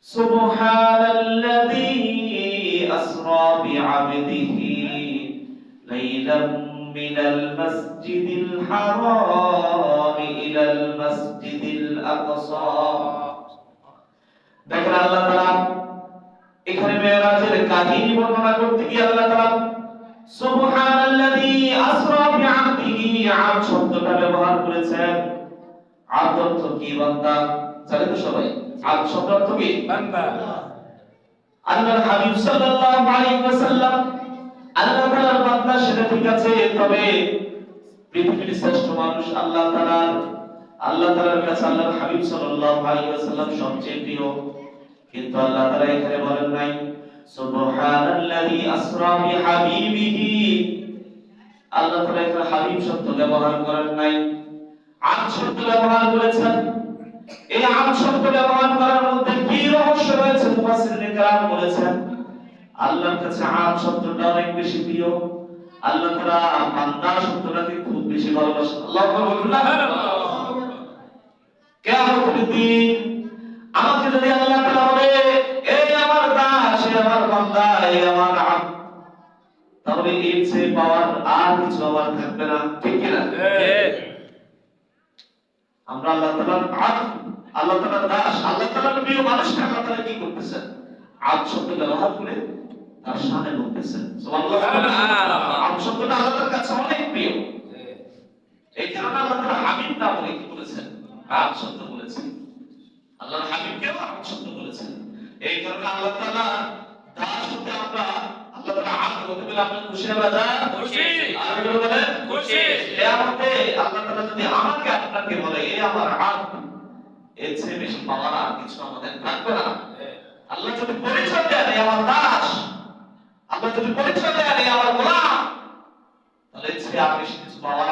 সুবহানাল্লাযী আসরা বিআবদিহি লাইলাম মিনাল মাসজিদিল হারাম ইলাল মাসজিদিল আকসা। দেখেন আল্লাহ তাআলা এখানে মেরাজের কাহিনী বর্ণনা করতে গিয়ে আল্লাহ তাআলা সুবহানাল্লাযী আসরা বিআবদিহি আবদ শব্দটা ব্যবহার করেছেন। আবদ অর্থ কি? বান্দা। জানেন তো সবাই আবদ শব্দের অর্থ কি? বান্দা। আল্লাহর হাবিব সাল্লাল্লাহু আলাইহি ওয়াসাল্লাম আল্লাহ তাআলার বান্দা, সেটা ঠিক আছে, তবে পৃথিবীর শ্রেষ্ঠ মানুষ আল্লাহ তাআলার কাছে আল্লাহর হাবিব সাল্লাল্লাহু আলাইহি ওয়াসাল্লাম সবচেয়ে প্রিয়। কিন্তু আল্লাহ তাআলা এখানে বলেন নাই সুবহানাল্লাযী আসরা বিহাবিবিহি। আল্লাহ তাআলা এখানে হাবিব শব্দ ব্যবহার করেন নাই, আবদ শব্দ ব্যবহার করেছেন। এই আবদ শব্দ ব্যবহার করার মধ্যে কি রহস্য রয়েছে মুফাসসিরিনে কেরাম বলেছেন, আল্লাহর কাছে আবদ শব্দটা অনেক বেশি প্রিয়। আল্লাহ তাআলা বান্দা শব্দটাকে খুব বেশি ভালোবাসেন। আল্লাহু আকবার বলুন না। কিয়ামতের দিন আমাকে যদি আল্লাহ তাআলা বলে এই আমার দাস, এই আমার বান্দা, এই আমার আবদ, তাহলে এর চেয়ে পাওয়ার আর কিছু আমার থাকবে না, ঠিক কি না? আমরা আল্লাহ তাআলার আবদ, আল্লাহ তাআলার দাস, আল্লাহ তাআলার প্রিয় মানুষকে আল্লাহ তাআলা কি করতেছেন? আবদ শব্দ ব্যবহার করে তার শানে বলতেছেন সুবহানাল্লাহ। আবদ শব্দটা আল্লাহর কাছে অনেক প্রিয়। এই কারণে আল্লাহ তাআলা হাবিব না বলে কি বলেছেন? আবদ শব্দ বলেছেন। আল্লাহর হাবিবকেও আবদ শব্দ বলেছেন। এই কারণে আল্লাহ তাআলা দাস হতে আমরা আল্লাহ তাআলা আবদ হতে বলে আমরা খুশি না বাজা? খুশি। আর বলে খুশি। কিয়ামতে আল্লাহ তাআলা যদি আমাকে আপনাকে বলে এই আমার আবদ, এর চেয়ে বেশি পাওয়ার আর কিছু আমাদের থাকবে না। আল্লাহ যদি পরিচয় দেন এই আমার দাস, আল্লাহ যদি পরিচয় দেন এই আমার গোলাম, তাহলে এর চেয়ে আর বেশি কিছু পাওয়ার